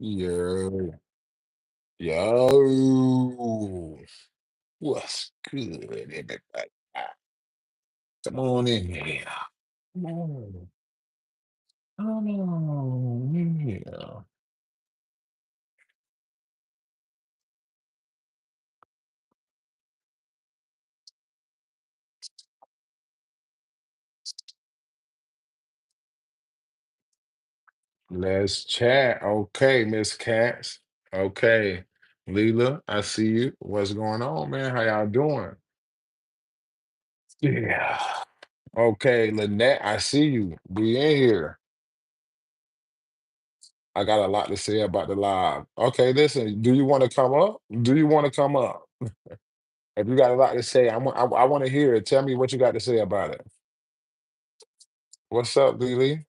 Yo, yo, what's good, everybody? Come on in here. Come on, come on in here. Let's chat. Okay, Miss Cats. Okay, Leela, I see you. What's going on, man? How y'all doing? Yeah. Okay, Lynette, I see you. Be in here. I got a lot to say about the live. Okay, listen, do you want to come up? Do you want to come up? If you got a lot to say, I want to hear it. Tell me what you got to say about it. What's up, Lily?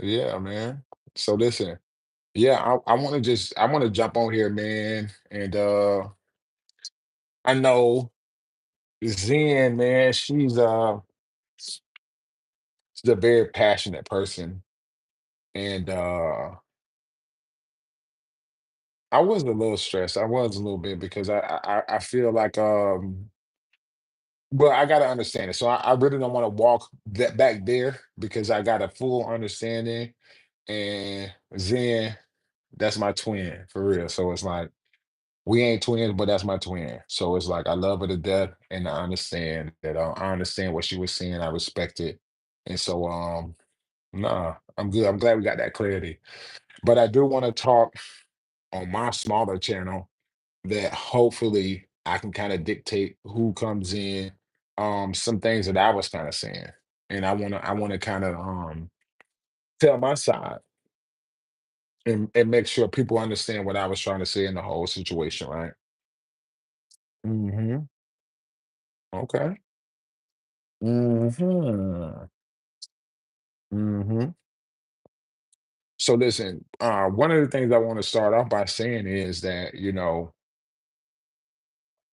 Yeah, man. So listen, yeah, I want to jump on here, man. And I know Zen, man, she's a very passionate person. And I was a little stressed. I was a little bit because I feel like well, I gotta understand it. So I really don't want to walk that back there because I got a full understanding. And Zen, that's my twin for real. So it's like we ain't twins, but that's my twin. So it's like I love her to death, and I understand that. I understand what she was saying. I respect it, and so nah, I'm good. I'm glad we got that clarity. But I do want to talk on my smaller channel that hopefully I can kind of dictate who comes in. Some things that I was kind of saying, and I wanna kind of tell my side and make sure people understand what I was trying to say in the whole situation, right? Hmm. Okay. Hmm. Hmm. So listen, one of the things I want to start off by saying is that,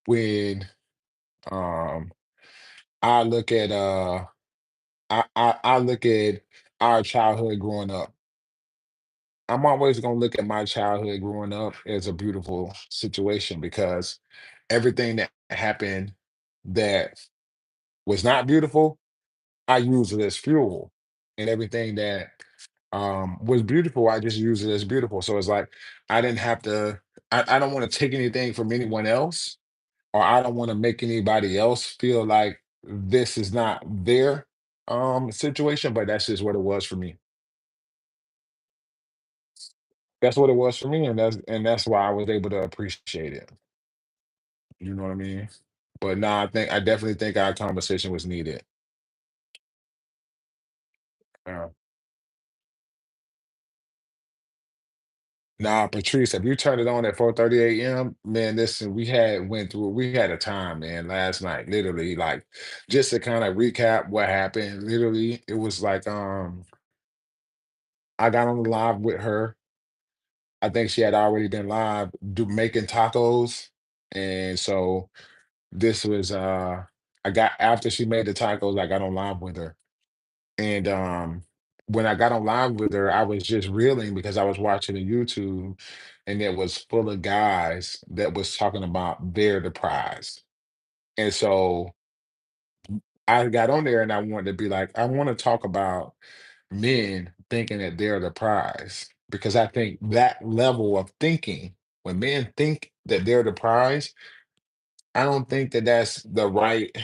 when um I look at I look at our childhood growing up, I'm always gonna look at my childhood growing up as a beautiful situation because everything that happened that was not beautiful, I use it as fuel. And everything that was beautiful, I just use it as beautiful. So it's like I didn't have to, I don't want to take anything from anyone else, or I don't want to make anybody else feel like this is not their situation, but that's just what it was for me. That's what it was for me, and that's why I was able to appreciate it. You know what I mean? But nah, I definitely think our conversation was needed. Uh, Nah, Patrice, if you turned it on at 4:30 a.m., man, listen, we had a time, man, last night, literally, like, just to kind of recap what happened, literally, it was like, I got on the live with her. I think she had already been live making tacos. And so this was, I got, after she made the tacos, I got on live with her. And when I got on live with her, I was just reeling because I was watching a YouTube and it was full of guys that was talking about they're the prize. And so I got on there and I wanted to be like, I want to talk about men thinking that they're the prize. Because I think that level of thinking, when men think that they're the prize, I don't think that that's the right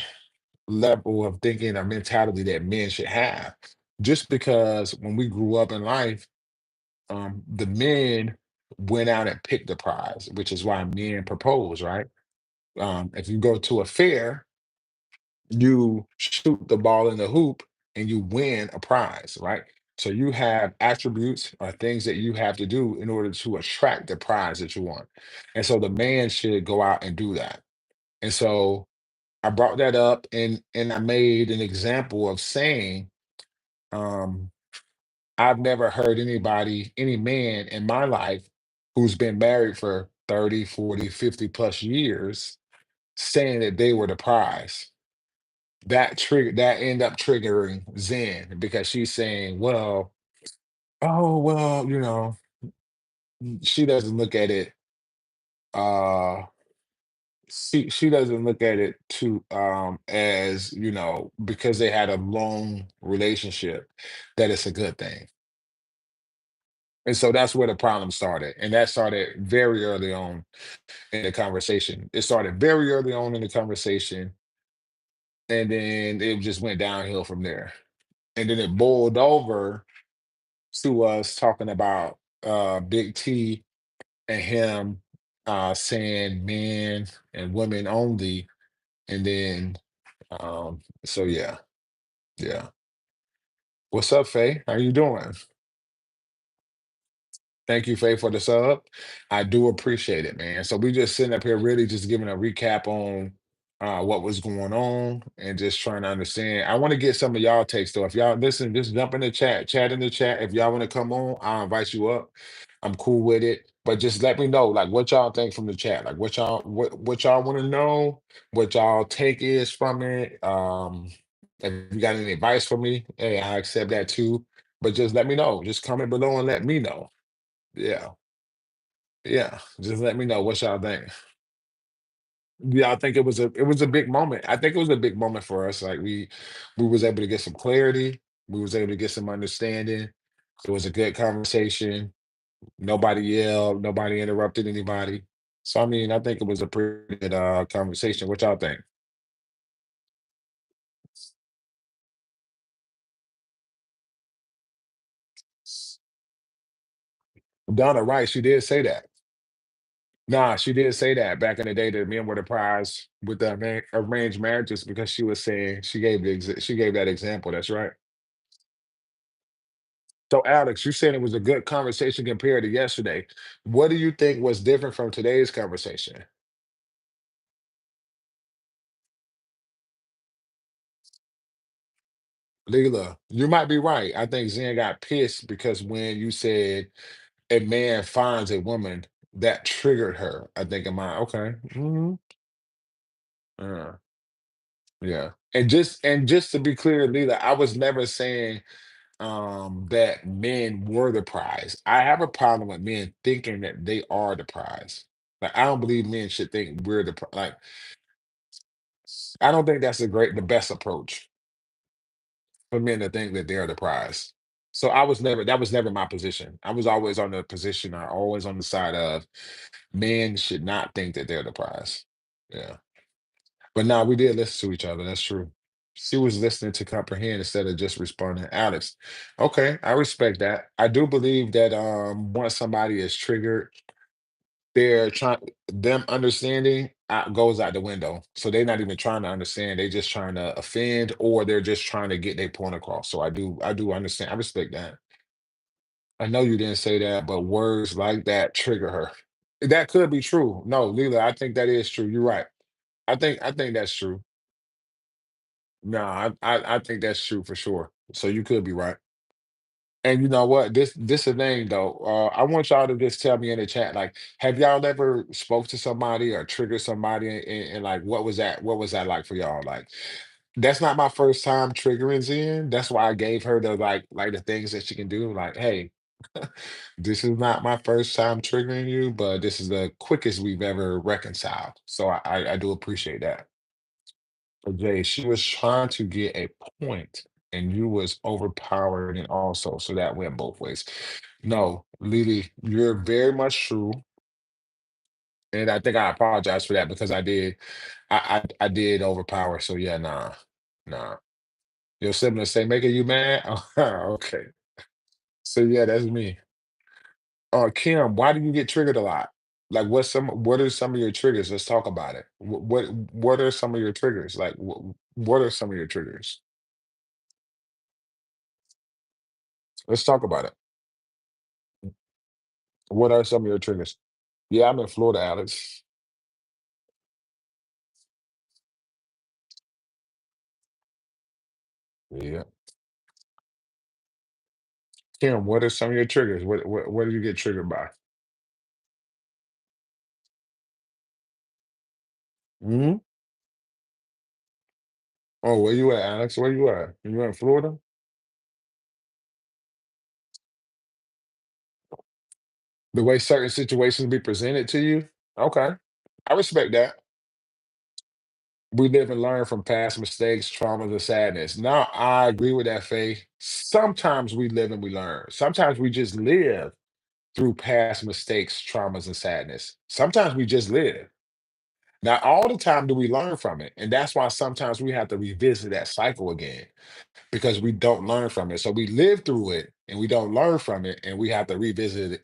level of thinking or mentality that men should have. Just because when we grew up in life, the men went out and picked the prize, which is why men propose, right? If you go to a fair, you shoot the ball in the hoop and you win a prize, right? So you have attributes or things that you have to do in order to attract the prize that you want. And so the man should go out and do that. And so I brought that up and I made an example of saying, um, I've never heard anybody, any man in my life who's been married for 30, 40, 50 plus years saying that they were the prize. That ended up triggering Zen because she's saying, well, Oh, well, she doesn't look at it, uh she doesn't look at it too as, because they had a long relationship, that it's a good thing. And so that's where the problem started. And that started very early on in the conversation. It started very early on in the conversation, and then it just went downhill from there. And then it boiled over to us talking about Big T and him saying men and women only. And then so yeah, yeah. What's up, Faye? How you doing? Thank you, Faye, for the sub. I do appreciate it, man. So we just sitting up here really just giving a recap on what was going on and just trying to understand. I want to get some of y'all takes though. If y'all listen, just jump in the chat in the chat. If y'all want to come on, I'll invite you up. I'm cool with it. But just let me know like what y'all think from the chat. Like what y'all want to know, what y'all take is from it. If you got any advice for me, hey, I accept that too. But just let me know. Just comment below and let me know. Yeah, yeah. Just let me know what y'all think. Yeah, I think it was a big moment. I think it was a big moment for us. Like we was able to get some clarity. We was able to get some understanding. It was a good conversation. Nobody yelled. Nobody interrupted anybody. So I mean, I think it was a pretty good conversation. What y'all think? Donna Rice, she did say that. Nah, she did say that back in the day that men were the prize with the arranged marriages because she was saying she gave that example. That's right. So, Alex, you said it was a good conversation compared to yesterday. What do you think was different from today's conversation? Leela, you might be right. I think Zen got pissed because when you said a man finds a woman, that triggered her. I think in my okay. Uh, yeah. And just to be clear, Leela, I was never saying that men were the prize. I have a problem with men thinking that they are the prize. Like I don't believe men should think we're like I don't think that's the best approach for men to think that they're the prize. So that was never my position. I was always on the position, I always on the side of men should not think that they're the prize. Yeah. But now we did listen to each other. That's true. She was listening to comprehend instead of just responding. Alex, okay, I respect that. I do believe that once somebody is triggered, they're trying them understanding goes out the window. So they're not even trying to understand. They're just trying to offend, or they're just trying to get their point across. So I do understand. I respect that. I know you didn't say that, but words like that trigger her. That could be true. No, Leela, I think that is true. You're right. I think that's true. No, I think that's true for sure. So you could be right. And you know what? This a thing though. I want y'all to just tell me in the chat, like, have y'all ever spoke to somebody or triggered somebody, and like, what was that? What was that like for y'all? Like, that's not my first time triggering Zen. That's why I gave her the like the things that she can do. Like, hey, this is not my first time triggering you, but this is the quickest we've ever reconciled. So I do appreciate that. So Jay, she was trying to get a point, and you was overpowered and also, so that went both ways. No, Lily, you're very much true, and I think I apologize for that because I did overpower. So yeah, nah, nah. Your siblings say making you mad? Oh, okay. So yeah, that's me. Kim, why do you get triggered a lot? Like, what are some of your triggers? Let's talk about it. What are some of your triggers? Like, what are some of your triggers? Let's talk about it. What are some of your triggers? Yeah, I'm in Florida, Alex. Yeah. Kim, what are some of your triggers? What do you get triggered by? Hmm. Oh, where you at, Alex? Where you at? You in Florida? The way certain situations be presented to you? Okay. I respect that. We live and learn from past mistakes, traumas, and sadness. Now, I agree with that, Faith. Sometimes we live and we learn. Sometimes we just live through past mistakes, traumas, and sadness. Sometimes we just live. Not all the time do we learn from it. And that's why sometimes we have to revisit that cycle again because we don't learn from it. So we live through it and we don't learn from it and we have to revisit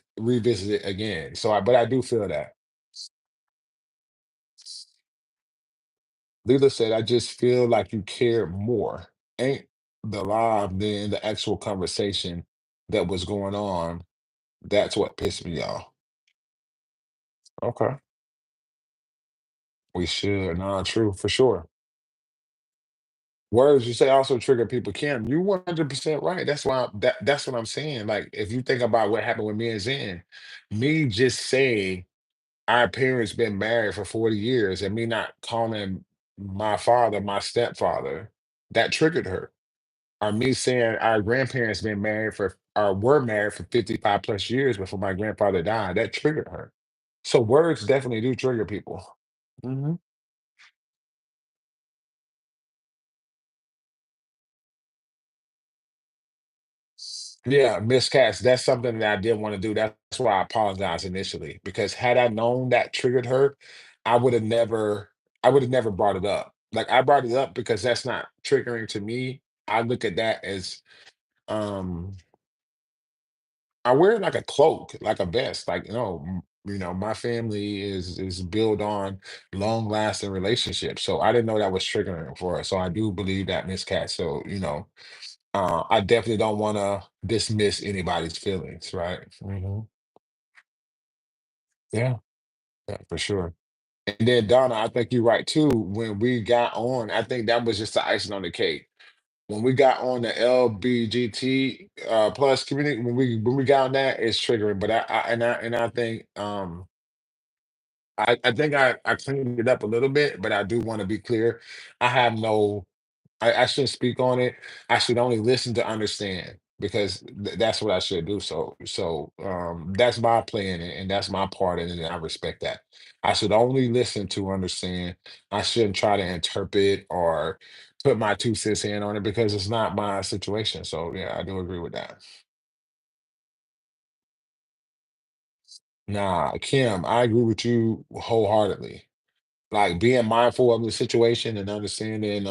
it again. But I do feel that. Leela said, I just feel like you care more. Ain't the live than the actual conversation that was going on. That's what pissed me off. Okay. We should. Nah, true, for sure. Words you say also trigger people. Kim, you 100% right. That's what I'm saying. Like, if you think about what happened with me and Zen, me just saying our parents been married for 40 years and me not calling my father my stepfather, that triggered her. Or me saying our grandparents been married for or were married for 55 plus years before my grandfather died, that triggered her. So words definitely do trigger people. Hmm. Yeah, miscast. That's something that I didn't want to do. That's why I apologized initially. Because had I known that triggered her, I would have never, I would have never brought it up. Like I brought it up because that's not triggering to me. I look at that as um I wear it like a cloak, like a vest. Like, my family is built on long lasting relationships. So I didn't know that was triggering for us. So I do believe that miscast. So, I definitely don't want to dismiss anybody's feelings, right? Yeah, yeah, for sure. And then Donna, I think you're right too. When we got on, I think that was just the icing on the cake. When we got on the LBGT plus community, when we got on that, it's triggering. But I think I think I cleaned it up a little bit, but I do want to be clear. I have no I shouldn't speak on it. I should only listen to understand because that's what I should do. So that's my plan and that's my part in it. And I respect that. I should only listen to understand. I shouldn't try to interpret or put my 2 cents in on it because it's not my situation. So yeah, I do agree with that. Nah, Kim, I agree with you wholeheartedly. Like being mindful of the situation and understanding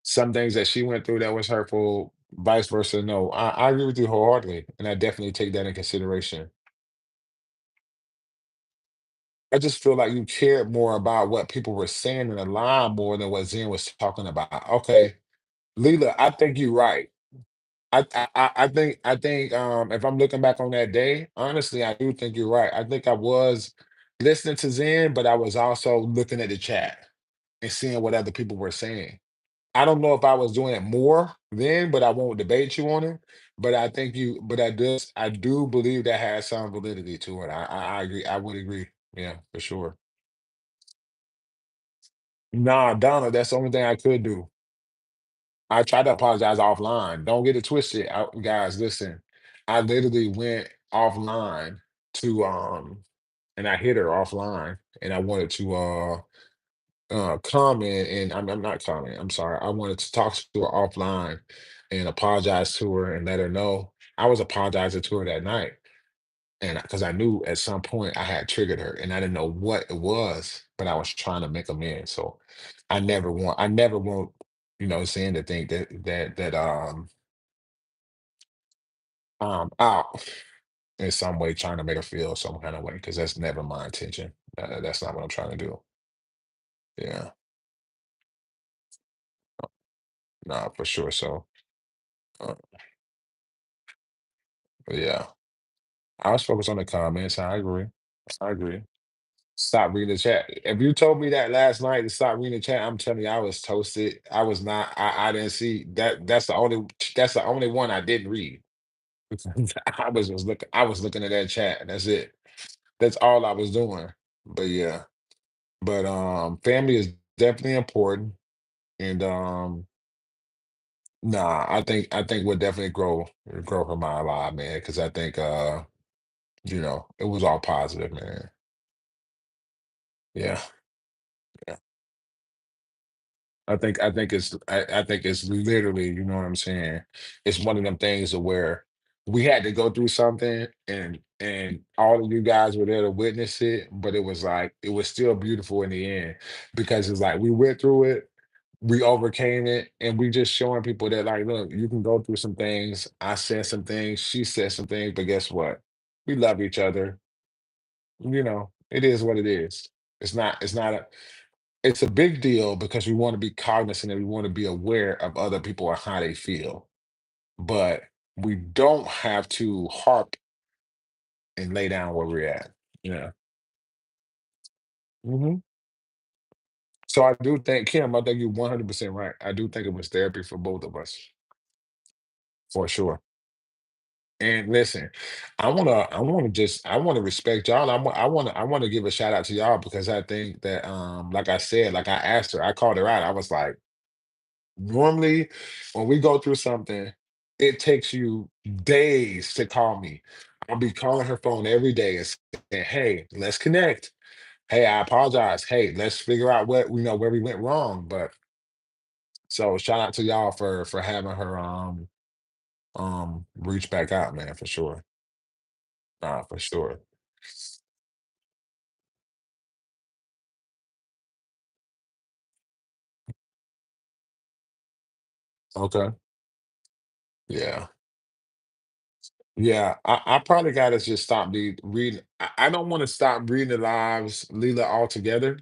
some things that she went through that was hurtful, vice versa. No, I agree with you wholeheartedly, and I definitely take that in consideration. I just feel like you cared more about what people were saying in the line more than what Zen was talking about. Okay, Leela, I think you're right. I think if I'm looking back on that day, honestly, I do think you're right. I think I was listening to Zen, but I was also looking at the chat and seeing what other people were saying. I don't know if I was doing it more then, but I won't debate you on it. But I do believe that has some validity to it. I agree. I would agree. Yeah, for sure. Nah, Donna, that's the only thing I could do. I tried to apologize offline. Don't get it twisted, guys. Listen, I literally went offline to and I hit her offline, and I wanted to comment, and I'm not comment. I'm sorry. I wanted to talk to her offline and apologize to her and let her know I was apologizing to her that night, and because I knew at some point I had triggered her, and I didn't know what it was, but I was trying to make amends. So I never want, saying to think that out in some way trying to make her feel some kind of way because that's never my intention. That's not what I'm trying to do. Yeah, no, for sure. So, uh, yeah. I was focused on the comments. I agree. I agree. Stop reading the chat. If you told me that last night to stop reading the chat, I'm telling you, I was toasted. I was not. I didn't see that. That's the only one I didn't read. I was just looking. I was looking at that chat. That's it. That's all I was doing. But yeah. But family is definitely important. And Nah, I think we'll definitely grow her mind a lot, man. Because I think it was all positive, man. Yeah. Yeah. I think it's literally, you know what I'm saying? It's one of them things of where we had to go through something and all of you guys were there to witness it, but it was like it was still beautiful in the end because it's like we went through it, we overcame it, and we just showing people that like, look, you can go through some things. I said some things, she said some things, but guess what? We love each other. It is what it is. It's a big deal because we want to be cognizant and we want to be aware of other people and how they feel. But we don't have to harp and lay down where we're at. Yeah. hmm So I do think, Kim, I think you're 100% right. I do think it was therapy for both of us, for sure. And listen, I wanna respect y'all. I wanna give a shout out to y'all because I think that, like I said, like I asked her, I called her out. I was like, normally, when we go through something, it takes you days to call me. I'll be calling her phone every day and saying, "Hey, let's connect. Hey, I apologize. Hey, let's figure out what where we went wrong." But so shout out to y'all for having her reach back out, man, for sure. Nah, for sure. Okay. Yeah. Yeah. I probably gotta just stop reading. I don't want to stop reading the lives, Leela, altogether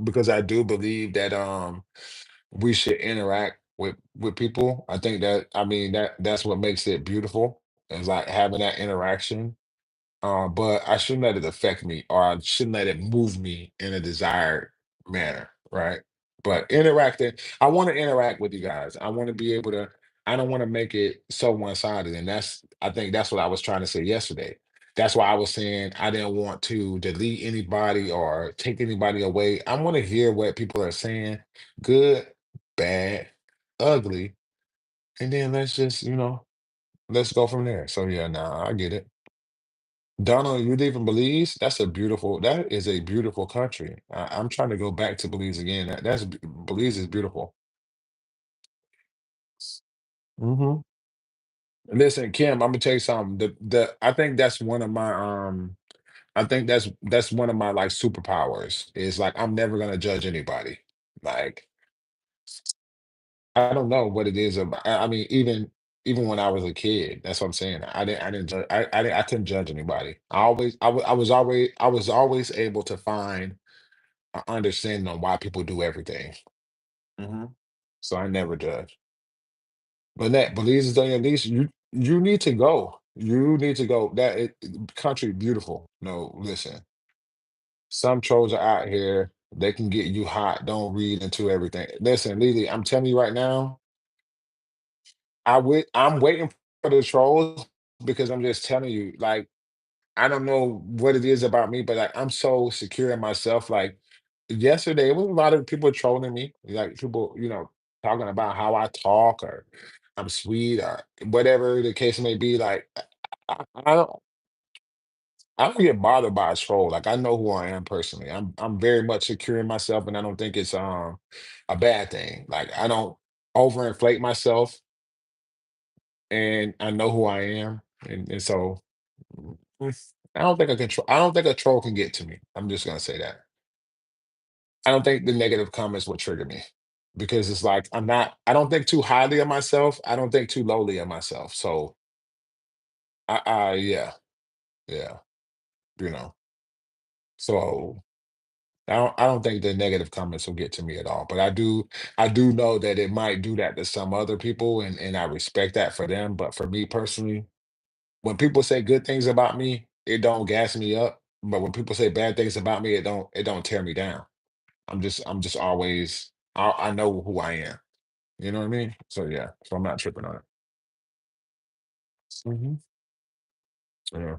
because I do believe that we should interact with people. I think that I mean that's what makes it beautiful is like having that interaction. But I shouldn't let it affect me or I shouldn't let it move me in a desired manner, right? But I want to interact with you guys. I want to be able to, I don't want to make it so one-sided. And I think that's what I was trying to say yesterday. That's why I was saying I didn't want to delete anybody or take anybody away. I want to hear what people are saying, good, bad, ugly, and then let's just, let's go from there. So yeah, nah, I get it. Donald, you live in Belize? That is a beautiful country. I'm trying to go back to Belize again. Belize is beautiful. hmm Listen, Kim, I'm gonna tell you something. I think that's one of my I think that's one of my like superpowers. Is like I'm never gonna judge anybody. Like I don't know what it is about. I mean, even when I was a kid, that's what I'm saying. I didn't judge. I couldn't judge anybody. I was always able to find understanding on why people do everything. hmm So I never judge. But that Belize is on your list. You need to go. You need to go. Country beautiful. No, listen. Some trolls are out here. They can get you hot. Don't read into everything. Listen, Lily, I'm telling you right now. I'm waiting for the trolls because I'm just telling you. Like I don't know what it is about me, but like I'm so secure in myself. Like yesterday, it was a lot of people trolling me, like people, talking about how I talk or I'm sweet or whatever the case may be. Like I don't get bothered by a troll. Like I know who I am personally. I'm very much secure in myself, and I don't think it's a bad thing. Like I don't overinflate myself, and I know who I am, and so. I don't think a troll can get to me. I'm just gonna say that. I don't think the negative comments will trigger me because it's like I don't think too highly of myself. I don't think too lowly of myself. So yeah, yeah, you know. So I don't think the negative comments will get to me at all. But I do know that it might do that to some other people and I respect that for them. But for me personally, when people say good things about me, it don't gas me up. But when people say bad things about me, it don't tear me down. I'm just always I know who I am. You know what I mean? So yeah, so I'm not tripping on it. Mhm. Yeah.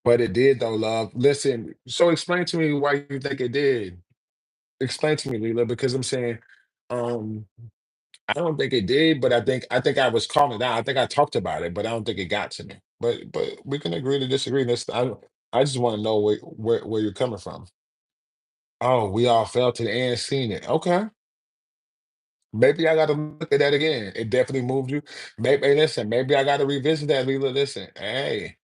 But it did though, love. Listen, so explain to me why you think it did. Explain to me, Leela, because I'm saying, um, I don't think it did, but I think I was calling it out. I think I talked about it, but I don't think it got to me. But we can agree to disagree. That's I just want to know where you're coming from. Oh, we all felt it and seen it. Okay. Maybe I gotta look at that again. It definitely moved you. Maybe hey, listen, maybe I gotta revisit that. Leela, listen, hey,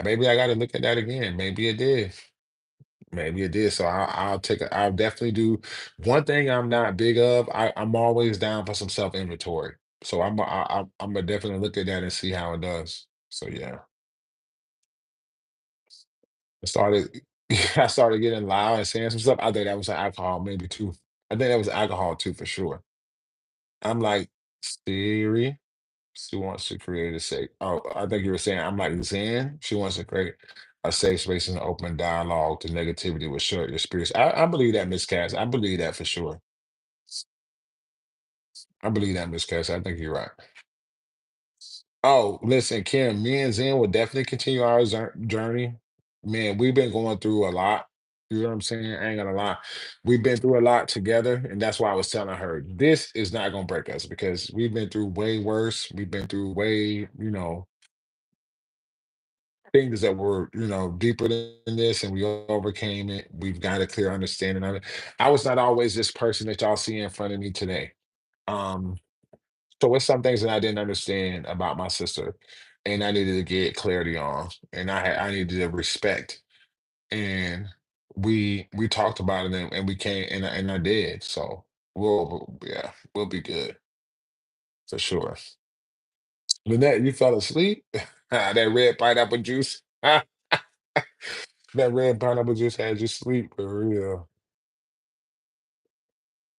maybe I gotta look at that again. Maybe it did. Maybe it did. So I'll take it. I'll definitely do one thing I'm not big of. I'm always down for some self inventory. So I'm gonna definitely look at that and see how it does. So yeah, I started I started getting loud and saying some stuff. I think that was alcohol, maybe too. I think that was alcohol too for sure. I'm like, Siri, she wants to create a safe. Oh, I think you were saying I'm like Zen. She wants to create a safe space and open dialogue to negativity will short your spirits. I believe that, Miss Cass. I believe that for sure. I believe that, Miss Cass. I think you're right. Oh, listen, Kim, me and Zen will definitely continue our journey. Man, we've been going through a lot. You know what I'm saying? I ain't gonna lie. We've been through a lot together, and that's why I was telling her this is not gonna break us because we've been through way worse. We've been through way, things that were, deeper than this, and we overcame it. We've got a clear understanding of it. I was not always this person that y'all see in front of me today. Um, So it's some things that I didn't understand about my sister, and I needed to get clarity on, and I needed to respect, and we talked about it and we came and I did. So yeah, we'll be good for sure. Lynette, you fell asleep? That red pineapple juice. That red pineapple juice had you sleep for real.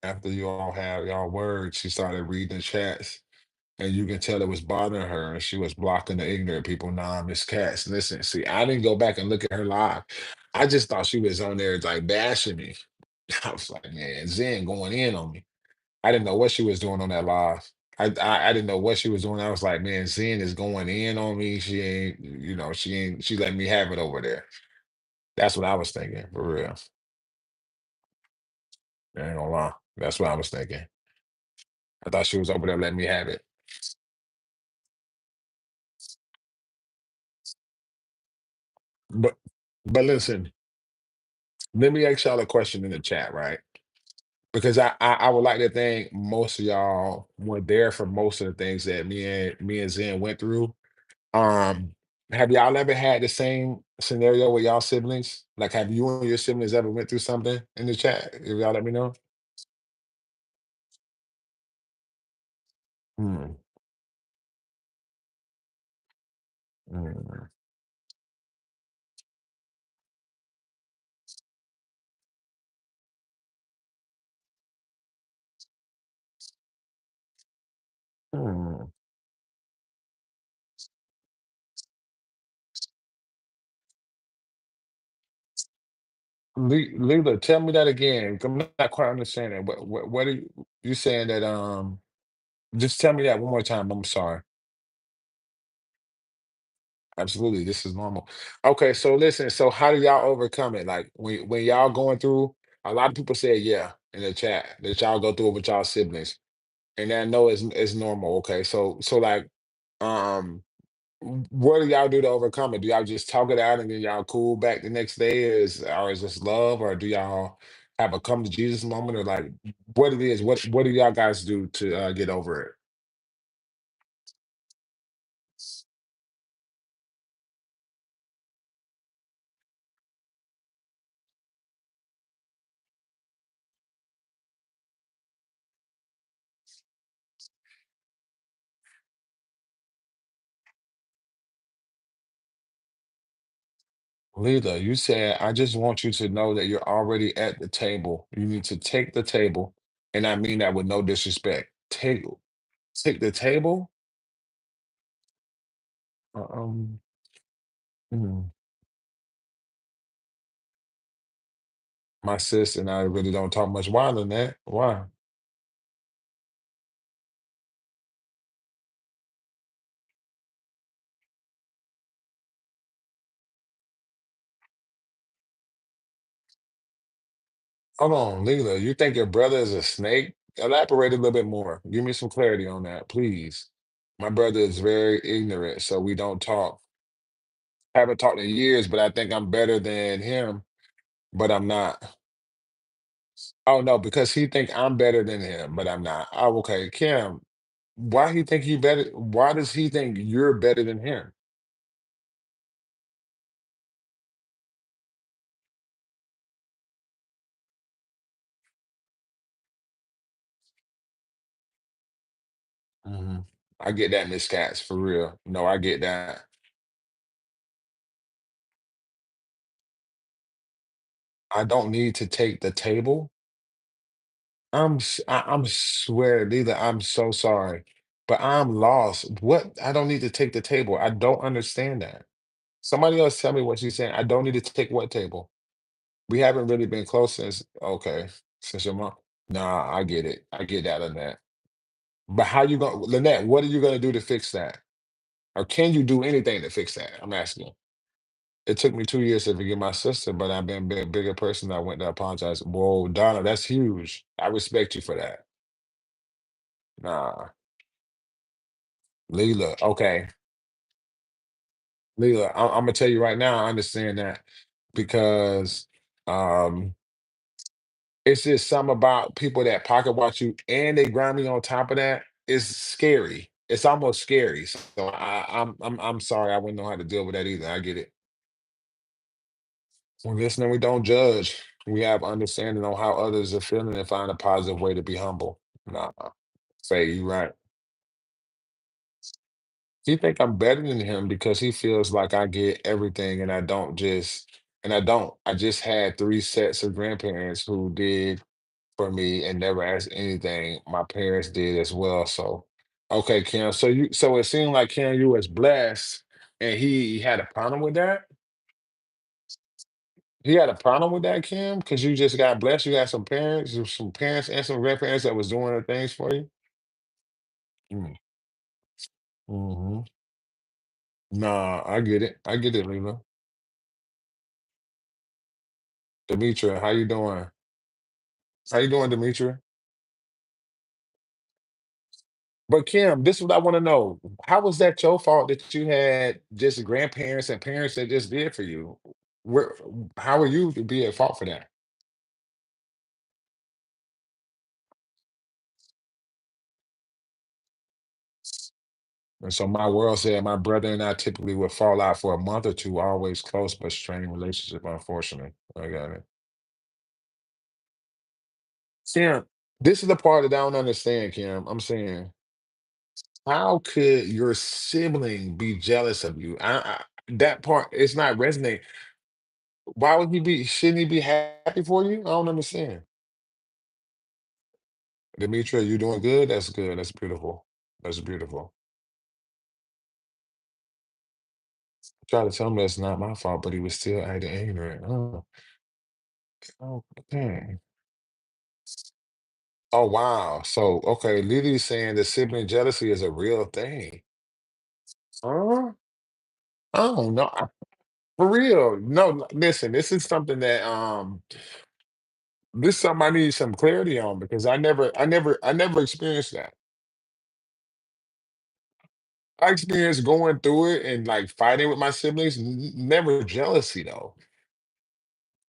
After you all had y'all words, she started reading the chats. And you can tell it was bothering her, and she was blocking the ignorant people. Nah, Miss Katz, listen, see, I didn't go back and look at her live. I just thought she was on there like bashing me. I was like, man, Zen going in on me. I didn't know what she was doing on that live. I didn't know what she was doing. I was like, man, Zen is going in on me. She ain't, she let me have it over there. That's what I was thinking, for real. I ain't gonna lie. That's what I was thinking. I thought she was over there letting me have it. But but listen, let me ask y'all a question in the chat, right? Because I would like to think most of y'all were there for most of the things that me and Zen went through. Um, have y'all ever had the same scenario with y'all siblings? Like, have you and your siblings ever went through something in the chat? If y'all let me know. Hmm. Mm, hmm. Leila, tell me that again. I'm not quite understanding. What are you saying that? Just tell me that one more time. I'm sorry. Absolutely, this is normal. Okay, so listen, so how do y'all overcome it? Like when y'all going through, a lot of people say yeah in the chat that y'all go through it with y'all siblings, and I know it's normal. Okay, so like, um, what do y'all do to overcome it? Do y'all just talk it out and then y'all cool back the next day? Or is this love, or do y'all have a come to Jesus moment, or like what it is? What do y'all guys do to get over it? Lita, you said, I just want you to know that you're already at the table. You need to take the table. And I mean that with no disrespect. Take the table. Uh, Um, mm, my sis and I really don't talk much. Why than that? Why? Hold on, Lila. You think your brother is a snake? Elaborate a little bit more. Give me some clarity on that, please. My brother is very ignorant, so we don't talk. Haven't talked in years, but I think I'm better than him, but I'm not. Oh no, because he think I'm better than him, but I'm not. Oh, okay. Kim, why he think you better? Why does he think you're better than him? Mhm. I get that, Miss Cats, for real. No, I get that. I don't need to take the table. I'm swear, Leela, I'm so sorry, but I'm lost. What? I don't need to take the table. I don't understand that. Somebody else tell me what she's saying. I don't need to take what table? We haven't really been close since, okay, since your mom. Nah, I get it. I get that, Lynette. But how you going, Lynette? What are you gonna do to fix that? Or can you do anything to fix that? I'm asking. It took me 2 years to forgive my sister, but I've been a bigger person. I went to apologize. Whoa, Donna, that's huge. I respect you for that. Nah, Leela. Okay, Leela. I'm gonna tell you right now. I understand that because um, it's just something about people that pocket watch you and they grind me on top of that. It's scary. It's almost scary. So I'm sorry. I wouldn't know how to deal with that either. I get it. When listening, we don't judge. We have understanding on how others are feeling and find a positive way to be humble. Nah, say you right. He think I'm better than him because he feels like I get everything and I don't just and I don't. I just had three sets of grandparents who did for me and never asked anything. My parents did as well. So okay, Kim. So it seemed like Kim, you was blessed and he had a problem with that? He had a problem with that, Kim, because you just got blessed. You had some parents and some grandparents that was doing the things for you. Mm. Hmm. Nah, I get it. I get it, Lena. Demetra, how you doing? How you doing, Demetra? But Kim, this is what I want to know. How was that your fault that you had just grandparents and parents that just did for you? Where, how are you to be at fault for that? And so my world said my brother and I typically would fall out for a month or two, always close but strained relationship, unfortunately. I got it. Kim, this is the part that I don't understand, Kim. I'm saying, how could your sibling be jealous of you? That part, it's not resonating. Why would he be? Shouldn't he be happy for you? I don't understand. Demetria, you doing good? That's good. That's beautiful. That's beautiful. Try to tell me it's not my fault, but he was still acting ignorant. Oh, okay. Oh, wow. So, okay, Lily's saying that sibling jealousy is a real thing. Huh? I don't know. For real. No, listen, this is something that this is something I need some clarity on because I never experienced that. I experienced going through it and like fighting with my siblings, never jealousy though.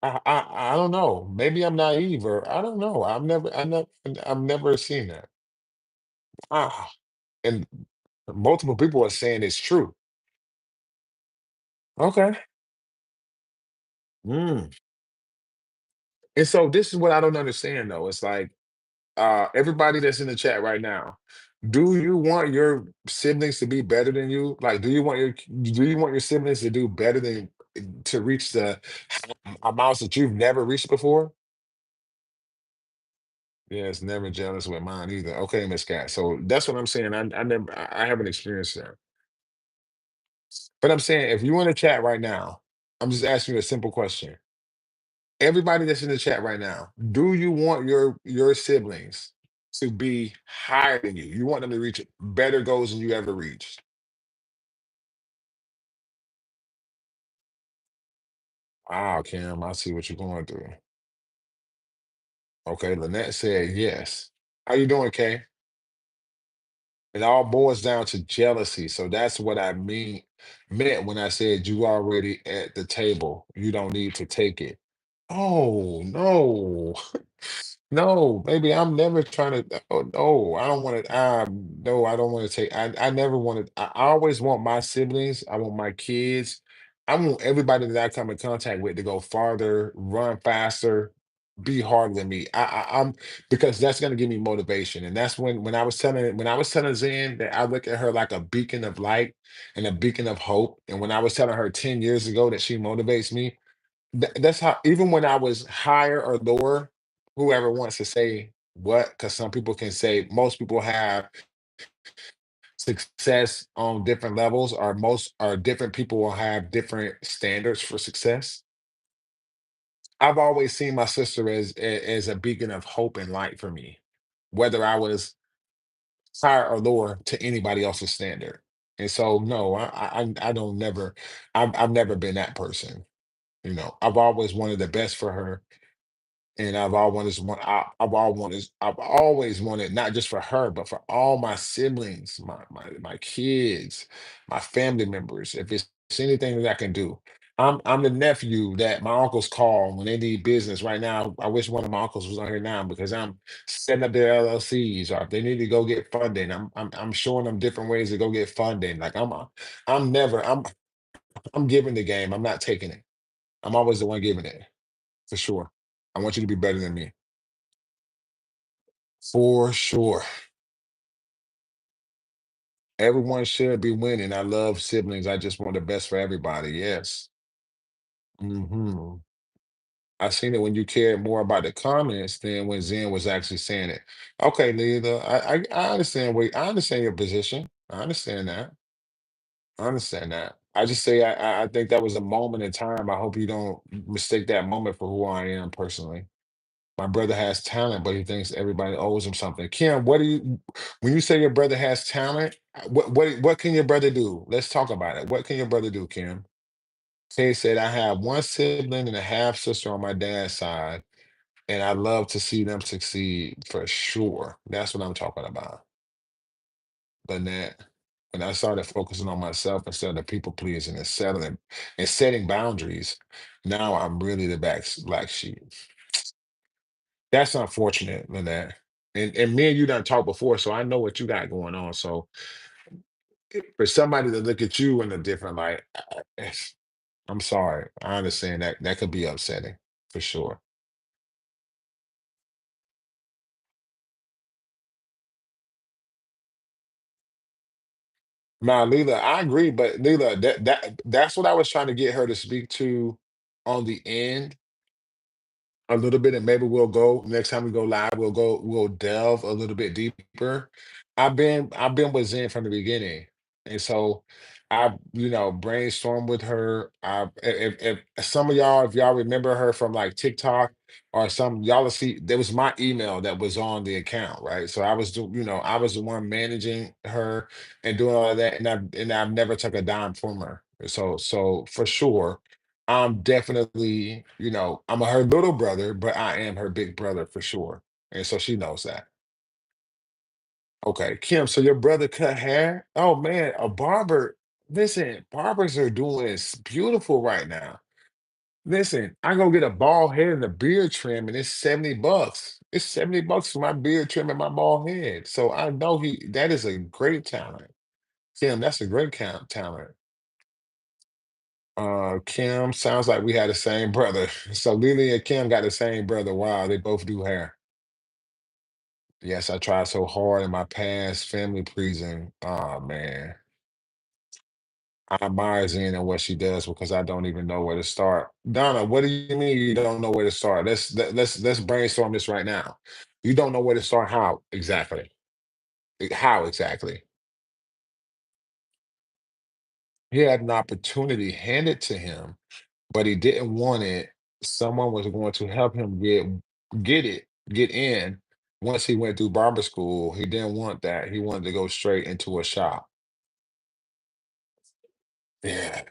I don't know. Maybe I'm naive or I don't know. I've never seen that. Ah, and multiple people are saying it's true. Okay. Mm. And so this is what I don't understand though. It's like everybody that's in the chat right now, do you want your siblings to be better than you? Like, do you want your siblings to do better than to reach the amounts that you've never reached before? Yeah, it's never jealous with mine either. Okay, Miss Cat. So that's what I'm saying. I haven't experienced that. But I'm saying if you in the chat right now, I'm just asking you a simple question. Everybody that's in the chat right now, do you want your siblings to be higher than you? You want them to reach better goals than you ever reached? Wow, Kim, I see what you're going through. Okay, Lynette said yes. How you doing, Kay? It all boils down to jealousy. So that's what I meant when I said you already at the table. You don't need to take it. Oh no. No, baby, I'm never trying to. Oh, no, I don't want to. No, I don't want to take. I never wanted. I always want my siblings. I want my kids. I want everybody that I come in contact with to go farther, run faster, be harder than me. I'm because that's going to give me motivation. And that's when I was telling Zen that I look at her like a beacon of light and a beacon of hope. And when I was telling her 10 years ago that she motivates me, that's how, even when I was higher or lower, whoever wants to say what, because some people can say most people have success on different levels, or most or different people will have different standards for success. I've always seen my sister as a beacon of hope and light for me, whether I was higher or lower to anybody else's standard. And so, no, I don't never, I've never been that person. I've always wanted the best for her. And I've always wanted not just for her, but for all my siblings, my kids, my family members. If it's anything that I can do, I'm the nephew that my uncles call when they need business. Right now, I wish one of my uncles was on here now because I'm setting up their LLCs, or if they need to go get funding, I'm showing them different ways to go get funding. Like I'm never I'm giving the game. I'm not taking it. I'm always the one giving it, for sure. I want you to be better than me. For sure. Everyone should be winning. I love siblings. I just want the best for everybody. Yes. Hmm. I seen it when you cared more about the comments than when Zen was actually saying it. Okay, Leela, I understand I understand your position. I understand that. I understand that. I just say I think that was a moment in time. I hope you don't mistake that moment for who I am personally. My brother has talent, but he thinks everybody owes him something. Kim, when you say your brother has talent, what can your brother do? Let's talk about it. What can your brother do, Kim? Kay said, I have one sibling and a half sister on my dad's side, and I love to see them succeed for sure. That's what I'm talking about. Lynette. When I started focusing on myself instead of people pleasing and settling and setting boundaries, now I'm really the black sheep. That's unfortunate, Lynette. And me and you done talked before, so I know what you got going on. So for somebody to look at you in a different light, I'm sorry. I understand that that could be upsetting for sure. Now, Leela, I agree, but Leela, that's what I was trying to get her to speak to on the end a little bit, and maybe we'll go next time we go live, we'll delve a little bit deeper. I've been with Zen from the beginning. And so I brainstormed with her. If some of y'all, if y'all remember her from like TikTok, or some y'all will see there was my email that was on the account, right? So I was the one managing her and doing all of that, and I've never took a dime from her. So for sure, I'm definitely, I'm her little brother, but I am her big brother for sure. And so she knows that. Okay, Kim, so your brother cut hair? Oh man, a barber. Listen, barbers are doing beautiful right now. Listen, I go get a bald head and a beard trim, and it's $70. It's $70 for my beard trim and my bald head. So I know that is a great talent. Kim, that's a great talent. Kim, sounds like we had the same brother. So Lily and Kim got the same brother. Wow, they both do hair. Yes, I tried so hard in my past family pleasing. Oh man. I admire Zen and what she does because I don't even know where to start. Donna, what do you mean you don't know where to start? Let's brainstorm this right now. You don't know where to start. How exactly? How exactly? He had an opportunity handed to him, but he didn't want it. Someone was going to help him get in. Once he went through barber school, he didn't want that. He wanted to go straight into a shop. Yeah.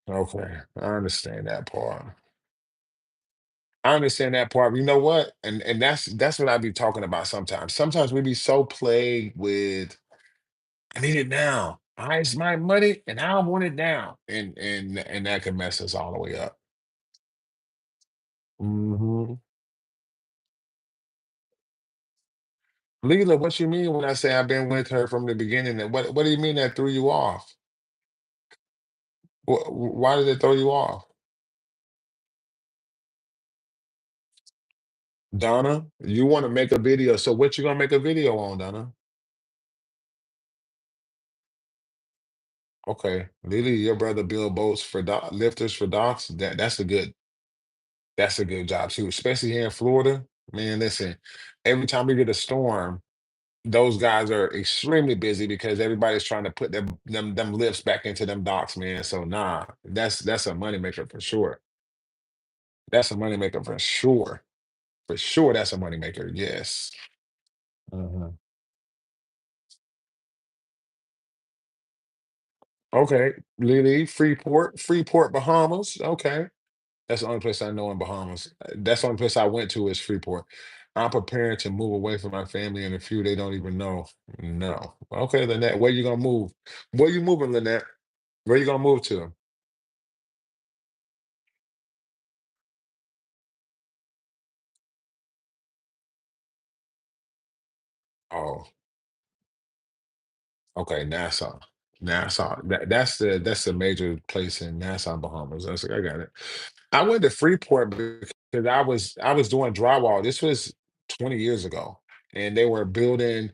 Okay. I understand that part. I understand that part. You know what? And that's what I be talking about sometimes. Sometimes we be so plagued with I need it now. It's my money and I want it now. And that can mess us all the way up. Hmm. Leela, what you mean when I say I've been with her from the beginning? And what do you mean that threw you off? Why did it throw you off? Donna, you want to make a video. So what you gonna make a video on, Donna? Okay. Lily, your brother build boats for lifters for docks. That's a good job too, especially here in Florida. Man, listen, every time we get a storm, those guys are extremely busy because everybody's trying to put them lifts back into them docks, man. So nah, that's a moneymaker for sure. That's a moneymaker for sure. For sure, that's a moneymaker. Yes. Mhm. Okay, Lily, Freeport, Bahamas. Okay. That's the only place I know in Bahamas. That's the only place I went to is Freeport. I'm preparing to move away from my family and a few they don't even know. No. Okay, Lynette, where you gonna move? Where you moving, Lynette? Where you gonna move to? Oh, okay, Nassau. Nassau. That's the major place in Nassau, Bahamas. I got it. I went to Freeport because I was doing drywall. This was 20 years ago, and they were building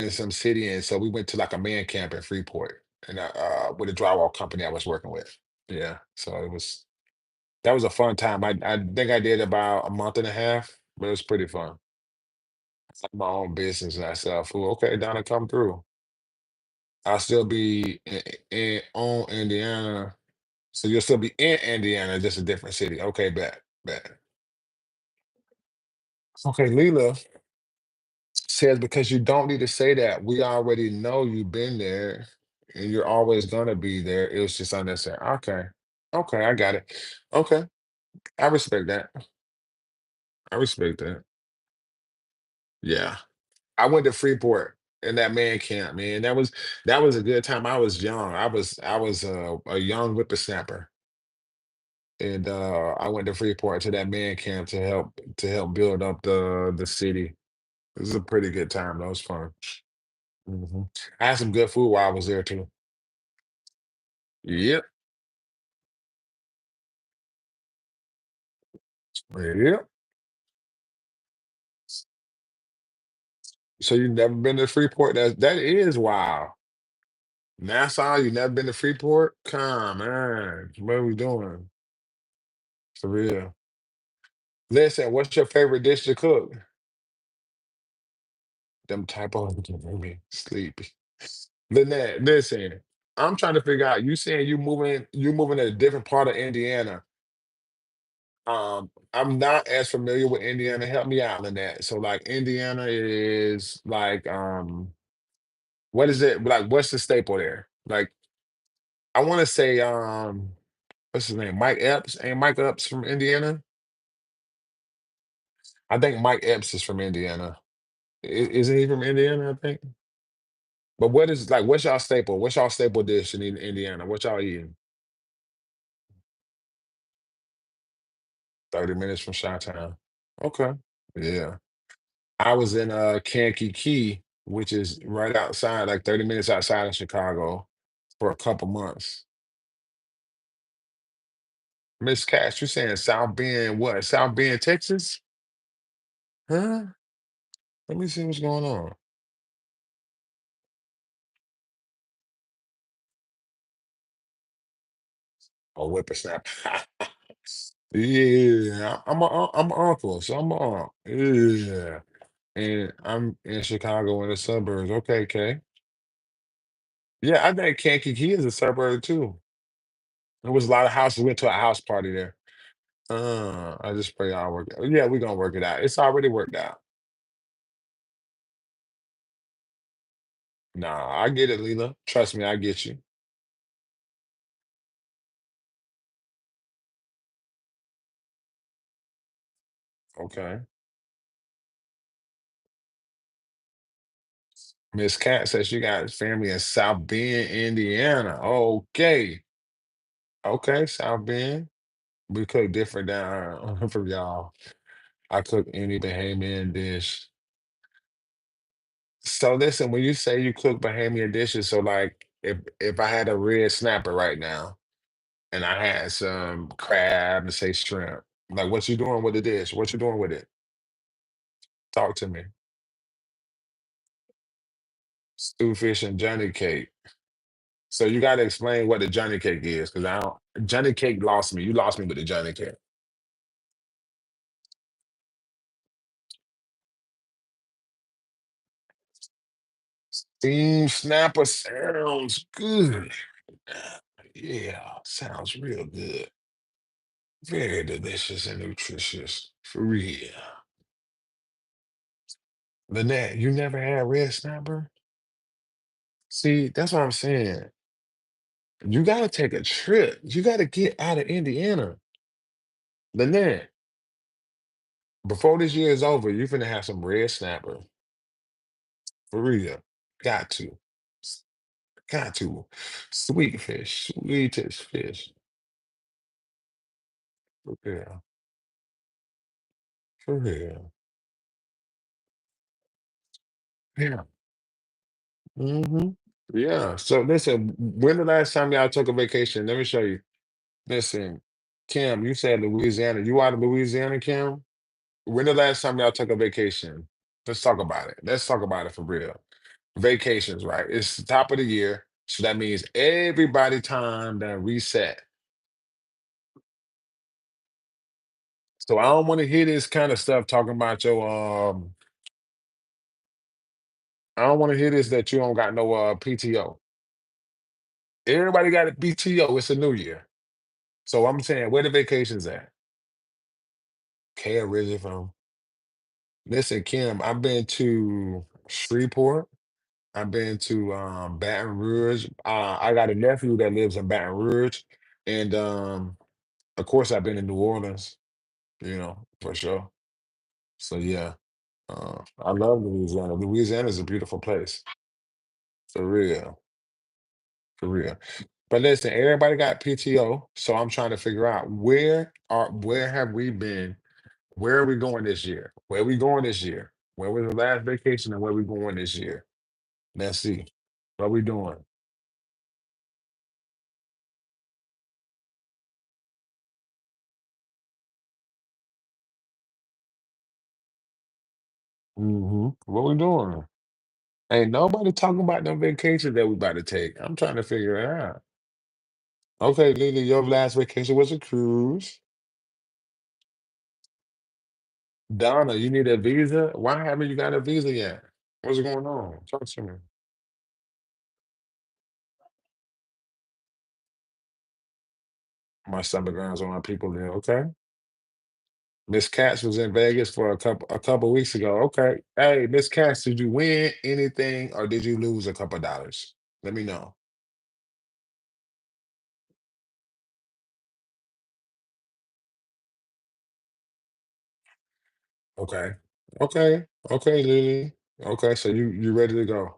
some city, and so we went to like a man camp in Freeport, and with a drywall company I was working with. Yeah, so that was a fun time. I think I did about a month and a half, but it was pretty fun. I had my own business and I sell food. Okay, Donna, come through. I'll still be on Indiana, so you'll still be in Indiana, just a different city. Okay, bet. Okay, Leela says because you don't need to say that. We already know you've been there and you're always gonna be there. It was just unnecessary. Okay. Okay, I got it. Okay. I respect that. I respect that. Yeah. I went to Freeport in that man camp, man. That was a good time. I was young. I was a young whippersnapper. And I went to Freeport to that man camp to help build up the city. It was a pretty good time. That was fun. I had some good food while I was there too. Yep. Yep. So you never been to Freeport? That is wild. Nassau, you never been to Freeport? Come on, what are we doing? For real. Listen, what's your favorite dish to cook? Them type of me sleepy. Lynette, listen, I'm trying to figure out. You saying you moving to a different part of Indiana. I'm not as familiar with Indiana. Help me out, Lynette. So like Indiana is like what is it like? What's the staple there? Like I want to say what's his name? Mike Epps. Ain't Mike Epps from Indiana? I think Mike Epps is from Indiana. Isn't he from Indiana? I think. But what is like? What's y'all staple? What's y'all staple dish in Indiana? What y'all eating? 30 minutes from Chi-Town. Okay. Yeah. I was in Kankakee, which is right outside, like 30 minutes outside of Chicago for a couple months. Miss Cash, you saying South Bend, what? South Bend, Texas? Huh? Let me see what's going on. Oh, whippersnapper. Yeah, I'm an uncle, so I'm an uncle. Yeah. And I'm in Chicago in the suburbs. Okay, Kay. Yeah, I think Kankakee is a suburb too. There was a lot of houses. We went to a house party there. I just pray y'all work it. Yeah, we're gonna work it out. It's already worked out. Nah, I get it, Leela. Trust me, I get you. Okay. Miss Cat says she got family in South Bend, Indiana. Okay. Okay, South Bend. We cook different down from y'all. I cook any Bahamian dish. So listen, when you say you cook Bahamian dishes, so like if I had a red snapper right now and I had some crab and say shrimp, like what you doing with the dish? What you doing with it? Talk to me. Stew fish and Johnny cake. So you got to explain what the Johnny cake is, because I don't. Johnny cake lost me. You lost me with the Johnny cake. Steam snapper sounds good. Yeah, sounds real good. Very delicious and nutritious. For real. Lynette, you never had red snapper? See, that's what I'm saying. You gotta take a trip. You gotta get out of Indiana. Lynette, before this year is over, you're finna have some red snapper. For real. Got to. S- Got to. Sweet fish. Sweetest fish. For real. For real. Yeah. Hmm. Yeah. So listen, when the last time y'all took a vacation? Let me show you. Listen, Kim, you said Louisiana. You out of Louisiana, Kim? When the last time y'all took a vacation? Let's talk about it. Let's talk about it for real. Vacations, right? It's the top of the year. So that means everybody time that reset. So I don't want to hear this kind of stuff talking about your I don't want to hear this that you don't got no PTO. Everybody got a PTO. It's a new year. So I'm saying where the vacations at? Okay, originally from. Listen, Kim, I've been to Shreveport. I've been to Baton Rouge. I got a nephew that lives in Baton Rouge. And of course I've been in New Orleans, for sure. So yeah. I love Louisiana. Louisiana is a beautiful place. For real. For real. But listen, everybody got PTO, so I'm trying to figure out where have we been? Where are we going this year? Where are we going this year? Where was the last vacation and where we going this year? Let's see. What we doing? What we doing? Ain't nobody talking about no vacation that we about to take. I'm trying to figure it out. Okay, Lily, your last vacation was a cruise. Donna, you need a visa? Why haven't you got a visa yet? What's going on? Talk to me. My stomach grounds on my people there. Okay. Miss Katz was in Vegas for a couple weeks ago. Okay. Hey, Miss Katz, did you win anything or did you lose a couple dollars? Let me know. Okay. Okay. Okay, Lily. Okay, so you ready to go.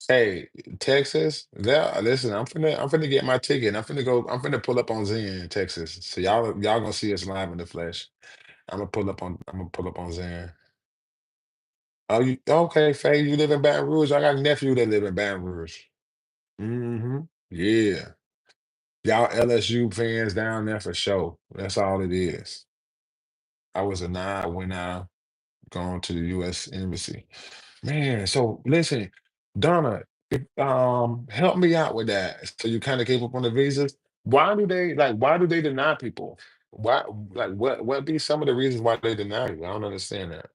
Hey, Texas, listen, I'm finna get my ticket. I'm finna pull up on Zen, Texas. So y'all gonna see us live in the flesh. I'm gonna pull up on Zen. Oh, you okay, Faye? You live in Baton Rouge. I got a nephew that live in Baton Rouge. Yeah. Y'all LSU fans down there for sure. That's all it is. I was a nine when I gone to the US Embassy. Man, so listen, Donna, help me out with that. So you kind of keep up on the visas. Why do they deny people? Why what be some of the reasons why they deny you? I don't understand that.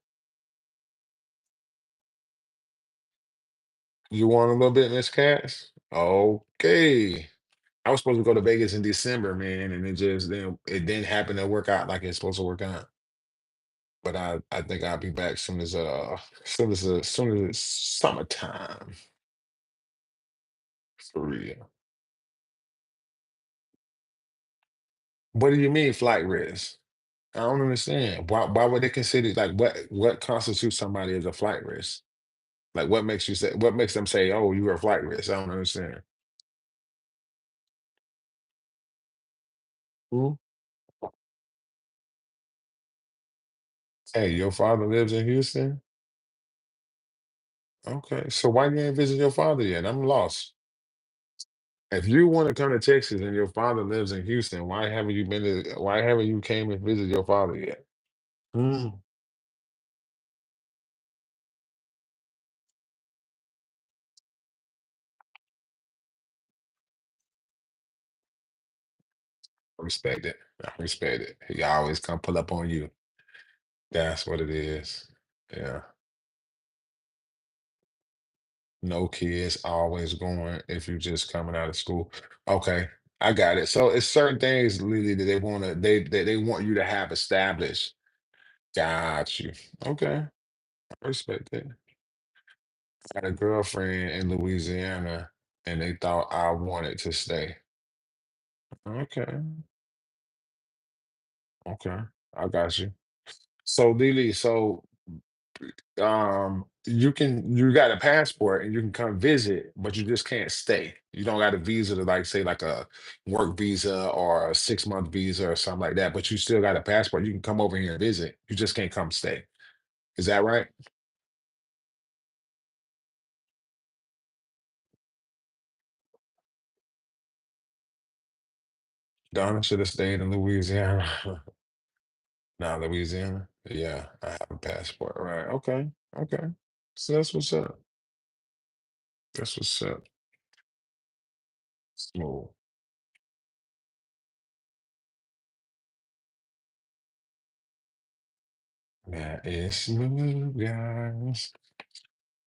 You want a little bit, Miss Cass? Okay. I was supposed to go to Vegas in December, man, and it didn't happen to work out like it's supposed to work out. But I think I'll be back soon as it's summertime for real. What do you mean flight risk? I don't understand. Why would they consider like what constitutes somebody as a flight risk? Like what makes you say what makes them say, "Oh, you're a flight risk"? I don't understand. Who? Hey, your father lives in Houston? Okay. So why you ain't visit your father yet? I'm lost. If you want to come to Texas and your father lives in Houston, why haven't you came and visit your father yet? Mm, I respect it. I respect it. He always come pull up on you. That's what it is. Yeah. No kids always going if you just coming out of school. Okay, I got it. So it's certain things, Lily, that they want you to have established. Got you. Okay, I respect that. I had a girlfriend in Louisiana and they thought I wanted to stay. Okay, okay. I got you. So Lily, so you got a passport and you can come visit, but you just can't stay. You don't got a visa to like say like a work visa or a 6 month visa or something like that, but you still got a passport. You can come over here and visit. You just can't come stay. Is that right? Donna should have stayed in Louisiana. Now Louisiana. Yeah, I have a passport. Right. Okay. Okay. So that's what's up. That's what's up. Smooth. That is smooth, guys.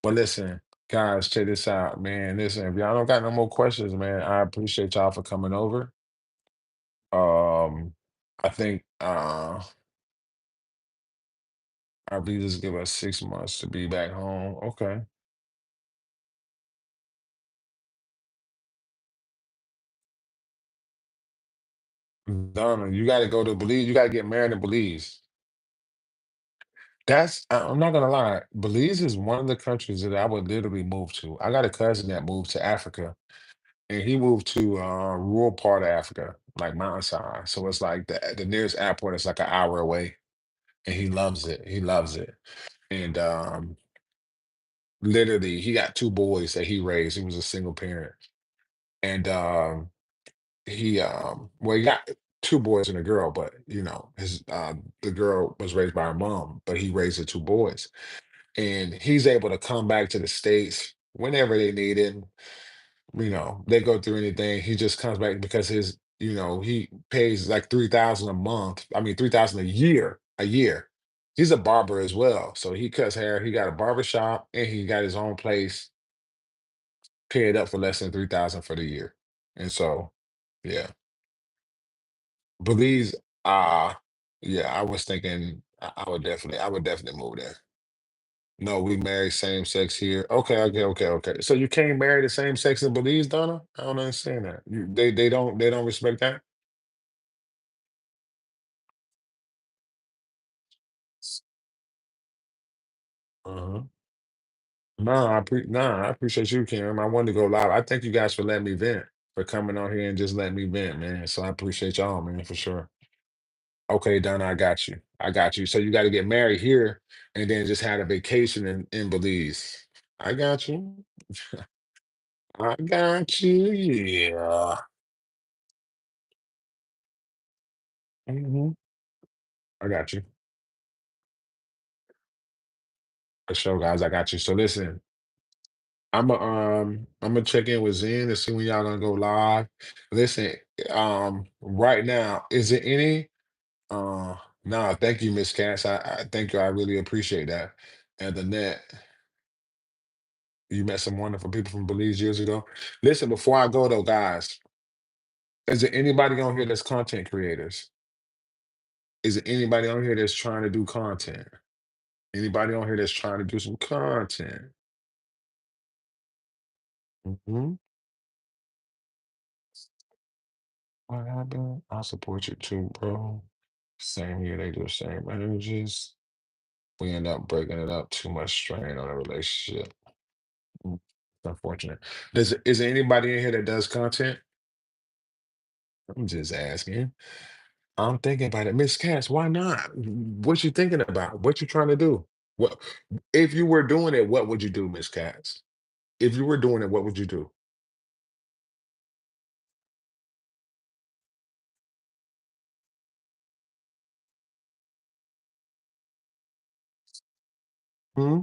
But listen, guys, check this out, man. Listen, if y'all don't got no more questions, man, I appreciate y'all for coming over. I think our visas give us 6 months to be back home. Okay. Donna, you gotta go to Belize. You gotta get married in Belize. I'm not gonna lie, Belize is one of the countries that I would literally move to. I got a cousin that moved to Africa and he moved to rural part of Africa, like mountainside. So it's like the nearest airport is like an hour away. And he loves it. He loves it. And literally, he got two boys that he raised. He was a single parent, and he got two boys and a girl, but his the girl was raised by her mom, but he raised the two boys, and he's able to come back to the states whenever they need him. They go through anything. He just comes back because he pays like 3,000 a month. I mean 3,000 a year. He's a barber as well. So he cuts hair. He got a barber shop and he got his own place paid up for less than 3,000 for the year. And so yeah. Belize, yeah, I was thinking I would definitely move there. No, we marry same sex here. Okay, okay, okay, okay. So you can't marry the same sex in Belize, Donna? I don't understand that. They don't respect that? Uh-huh. I appreciate you, Kim. I wanted to go live. I thank you guys for letting me vent, for coming on here and just letting me vent, man. So I appreciate y'all, man, for sure. Okay, Donna, I got you. I got you. So you got to get married here and then just had a vacation in Belize. I got you. I got you. Yeah. Hmm. I got you. For sure, guys. I got you. So listen, I'm gonna check in with Zen to see when y'all gonna go live. Listen, right now, is it any uh no, thank you, Miss Cass. I thank you. I really appreciate that. And the net, you met some wonderful people from Belize years ago. Listen, before I go though, guys, is there anybody on here that's content creators? Is there anybody on here that's trying to do content? Anybody on here that's trying to do some content? Hmm. What happened? I'll support you too, bro. Same here. They do the same energies. We end up breaking it up. Too much strain on a relationship. Mm, it's unfortunate. Is there anybody in here that does content? I'm just asking. I'm thinking about it. Miss Cass, why not? What you thinking about? What you trying to do? What if you were doing it, what would you do, Miss Cass? If you were doing it, what would you do? Hmm?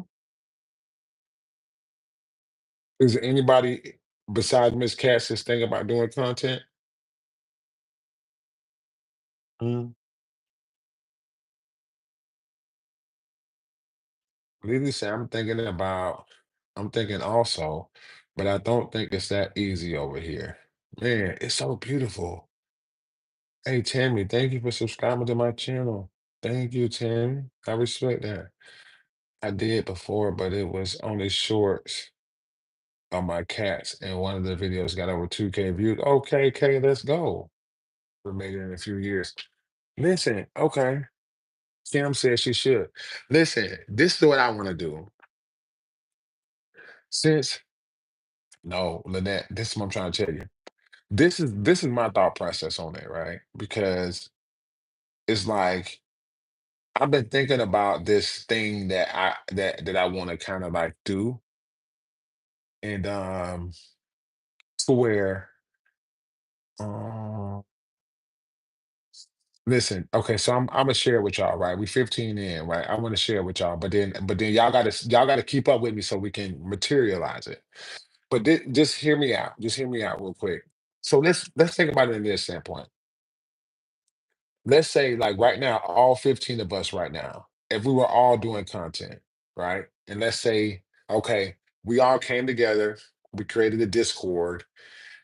Is there anybody besides Miss Cass that's thinking about doing content? Mm. Lily said, I'm thinking also, but I don't think it's that easy over here. Man, it's so beautiful. Hey, Tammy, thank you for subscribing to my channel. Thank you, Tammy. I respect that. I did before, but it was only shorts on my cats, and one of the videos got over 2K views. Okay, Kay, let's go. We made it in a few years. Listen, okay. Kim said she should. Listen, this is what I want to do. Since no, Lynette, this is what I'm trying to tell you. This is my thought process on it, right? Because it's like I've been thinking about this thing that I want to kind of like do, and to where um listen, okay, so I'm gonna share with y'all, right? We 15 in, right? I want to share with y'all, but then y'all gotta keep up with me so we can materialize it. But just hear me out. Just hear me out real quick. So let's think about it in this standpoint. Let's say like right now, all 15 of us right now, if we were all doing content, right? And let's say, okay, we all came together, we created a Discord,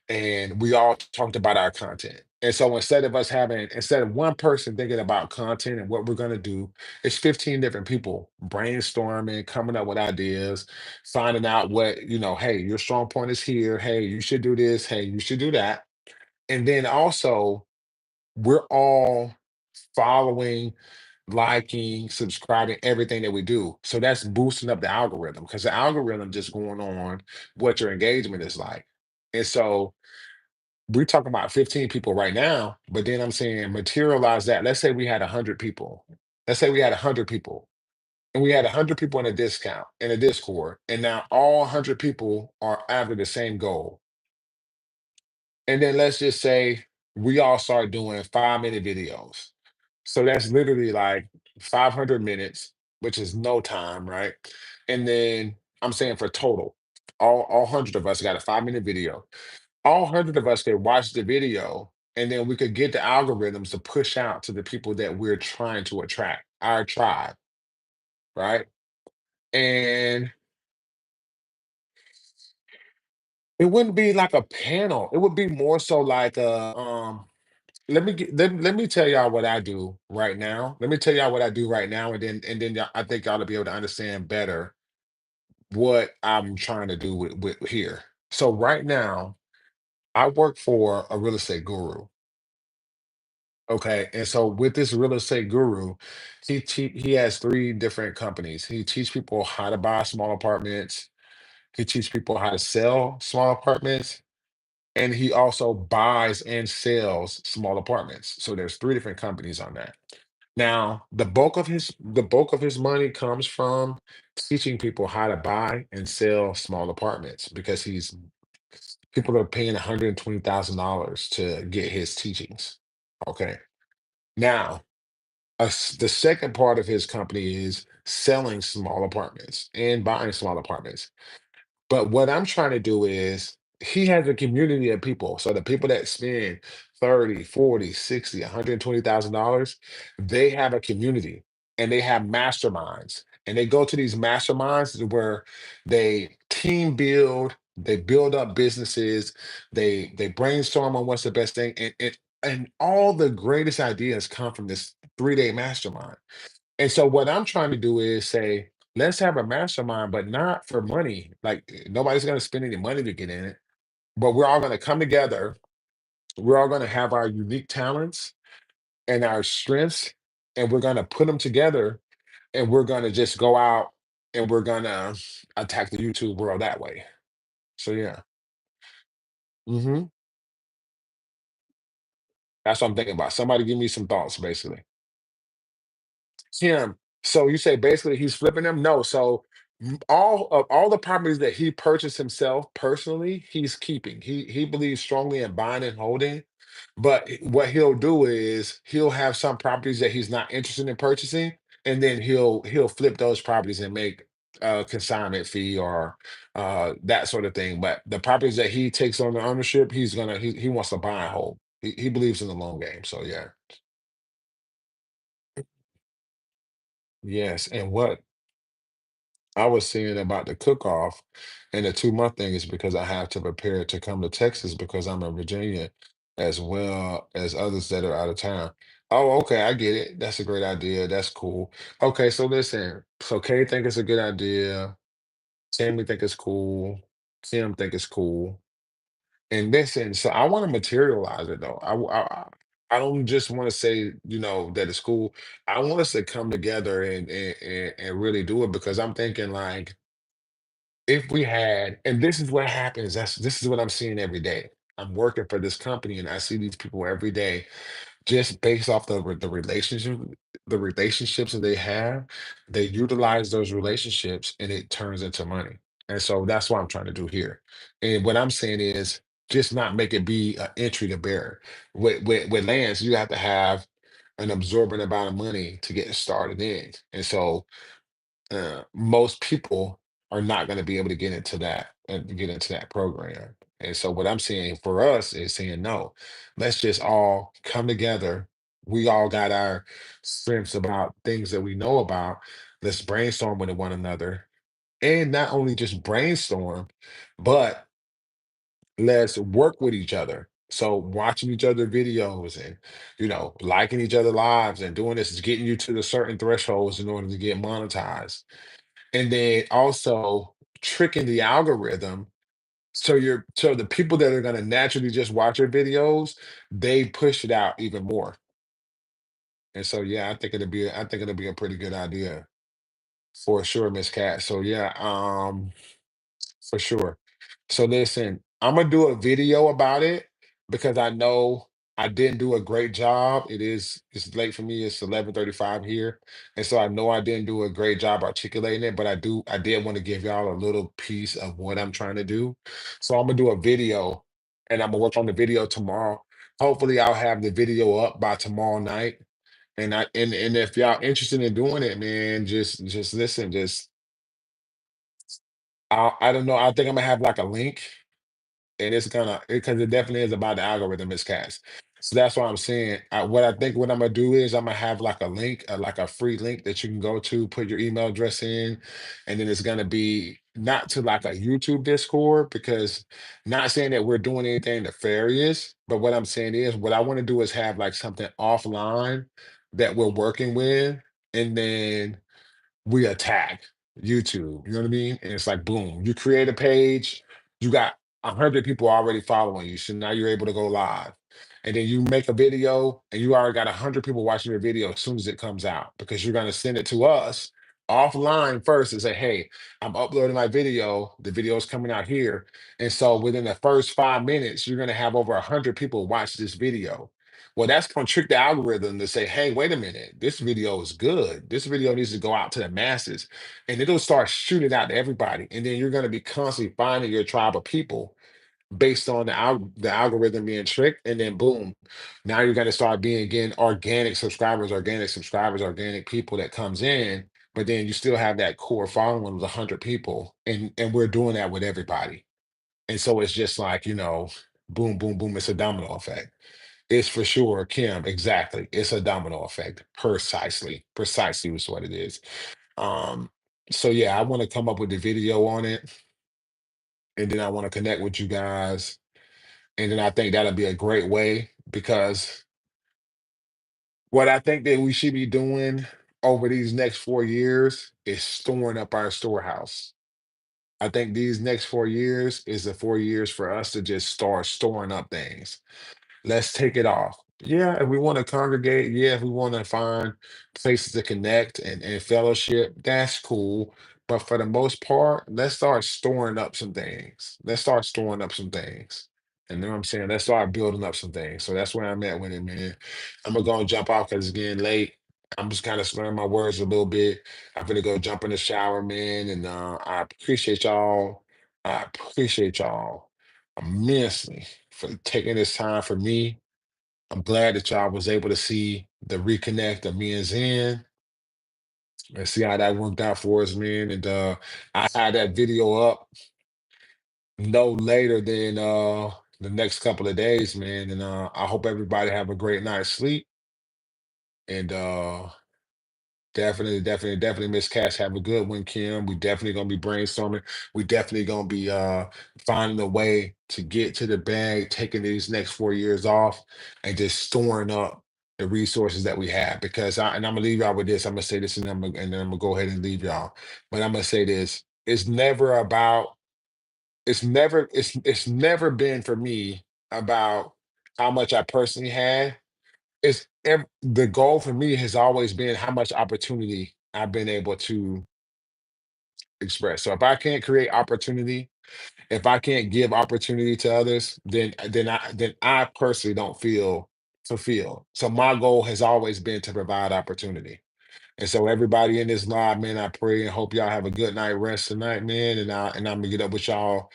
and we all talked about our content. And so instead of one person thinking about content and what we're going to do, it's 15 different people brainstorming, coming up with ideas, finding out hey, your strong point is here. Hey, you should do this. Hey, you should do that. And then also, we're all following, liking, subscribing, everything that we do. So that's boosting up the algorithm because the algorithm just going on what your engagement is like. And so we're talking about 15 people right now, but then I'm saying materialize that. Let's say we had 100 people. Let's say we had 100 people and we had 100 people in a discount in a Discord. And now all 100 people are after the same goal. And then let's just say we all start doing 5-minute videos. So that's literally like 500 minutes, which is no time, right? And then I'm saying for total, all 100 of us got a 5-minute video. All 100 of us could watch the video, and then we could get the algorithms to push out to the people that we're trying to attract, our tribe, right? And it wouldn't be like a panel. It would be more so like let me tell y'all what I do right now. Let me tell y'all what I do right now, and then I think y'all will be able to understand better what I'm trying to do with here. So right now, I work for a real estate guru. Okay, and so with this real estate guru, he has three different companies. He teach people how to buy small apartments. He teach people how to sell small apartments, and he also buys and sells small apartments. So there's three different companies on that. Now, the bulk of his money comes from teaching people how to buy and sell small apartments because he's people are paying $120,000 to get his teachings. Okay. Now, the second part of his company is selling small apartments and buying small apartments. But what I'm trying to do is he has a community of people. So the people that spend 30, 40, 60, $120,000, they have a community and they have masterminds. And they go to these masterminds where they team build, they build up businesses, they brainstorm on what's the best thing. And all the greatest ideas come from this 3-day mastermind. And so what I'm trying to do is say, let's have a mastermind, but not for money. Like nobody's going to spend any money to get in it, but we're all going to come together. We're all going to have our unique talents and our strengths. and we're gonna put them together, and we're gonna just go out and we're gonna attack the YouTube world that way. So yeah. Hmm. That's what I'm thinking about. Somebody give me some thoughts, basically. Him. So you say basically he's flipping them? No. So all the properties that he purchased himself personally, he's keeping. He believes strongly in buying and holding. But what he'll do is he'll have some properties that he's not interested in purchasing, and then he'll flip those properties and make a consignment fee or that sort of thing. But the properties that he takes on the ownership, he wants to buy and hold. He believes in the long game. So yeah. Yes. And what I was saying about the cook-off and the 2 month thing is because I have to prepare to come to Texas because I'm in Virginia as well as others that are out of town. Oh, okay, I get it. That's a great idea. That's cool. Okay, so listen. So Kay think it's a good idea. Tammy think it's cool. Tim think it's cool. And listen, so I want to materialize it though. I don't just want to say, that it's cool. I want us to come together and really do it because I'm thinking like if we had, and this is what happens, this is what I'm seeing every day. I'm working for this company and I see these people every day just based off the relationships that they have, they utilize those relationships and it turns into money. And so that's what I'm trying to do here. And what I'm saying is just not make it be an entry to bear. With lands, you have to have an absorbent amount of money to get started in. And so most people are not going to be able to get into that and get into that program. And so what I'm saying for us is saying no, let's just all come together. We all got our strengths about things that we know about. Let's brainstorm with one another, and not only just brainstorm, but let's work with each other. So watching each other videos and liking each other lives and doing this is getting you to the certain thresholds in order to get monetized, and then also tricking the algorithm so the people that are going to naturally just watch your videos, they push it out even more. And so yeah, I think it'll be a pretty good idea for sure, Miss Cat. So yeah, for sure. So listen, I'm gonna do a video about it because I know I didn't do a great job. It's late for me. It's 11:35 here, and so I know I didn't do a great job articulating it. But I did want to give y'all a little piece of what I'm trying to do. So I'm gonna do a video, and I'm gonna work on the video tomorrow. Hopefully, I'll have the video up by tomorrow night. And if y'all interested in doing it, man, just listen. I don't know. I think I'm gonna have like a link and it's gonna because it definitely is about the algorithm miscast. So that's why I'm saying what I'm gonna do is I'm gonna have like a link, like a free link that you can go to, put your email address in, and then it's gonna be not to like a YouTube Discord because not saying that we're doing anything nefarious, but what I'm saying is what I want to do is have like something offline that we're working with, and then we attack YouTube. You know what I mean? And it's like, boom, you create a page, you got 100 people already following you. So now you're able to go live. And then you make a video and you already got 100 people watching your video as soon as it comes out because you're going to send it to us offline first and say, hey, I'm uploading my video. The video is coming out here. And so within the first 5 minutes, you're going to have over 100 people watch this video. Well, that's going to trick the algorithm to say, hey, wait a minute, this video is good. This video needs to go out to the masses. And it'll start shooting out to everybody. And then you're going to be constantly finding your tribe of people based on the algorithm being tricked. And then boom, now you're going to start being again organic people that comes in. But then you still have that core following of 100 people. And we're doing that with everybody. And so it's just like, boom, boom, boom. It's a domino effect. It's for sure, Kim. Exactly. It's a domino effect. Precisely. Precisely was what it is. Um, so yeah, I want to come up with the video on it, and then I want to connect with you guys. And then I think that'll be a great way because what I think that we should be doing over these next 4 years is storing up our storehouse. I think these next 4 years is the 4 years for us to just start storing up things. Let's take it off. Yeah, if we want to congregate, yeah, if we want to find places to connect and fellowship, that's cool. But for the most part, let's start storing up some things. Let's start storing up some things. And you know what I'm saying? Let's start building up some things. So that's where I'm at with it, man. I'm gonna go and jump off because it's getting late. I'm just kind of slurring my words a little bit. I'm gonna go jump in the shower, man. And I appreciate y'all. I appreciate y'all immensely for taking this time for me. I'm glad that y'all was able to see the reconnect of me and Zen and see how that worked out for us, man. And I had that video up no later than the next couple of days, man. And I hope everybody have a great night's sleep. And definitely, Miss Cash, have a good one, Kim. We definitely gonna be brainstorming. We definitely gonna be finding a way to get to the bag, taking these next 4 years off, and just storing up the resources that we have. Because and I'm gonna leave y'all with this. I'm gonna say this, and then I'm gonna go ahead and leave y'all. But I'm gonna say this: it's never about. It's never been for me about how much I personally had. The goal for me has always been how much opportunity I've been able to express. So if I can't create opportunity, if I can't give opportunity to others, then I personally don't feel fulfilled. So my goal has always been to provide opportunity. And so everybody in this live, man, I pray and hope y'all have a good night rest tonight, man. And I'm gonna get up with y'all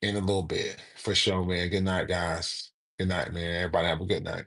in a little bit for sure, man. Good night, guys. Good night, man. Everybody have a good night.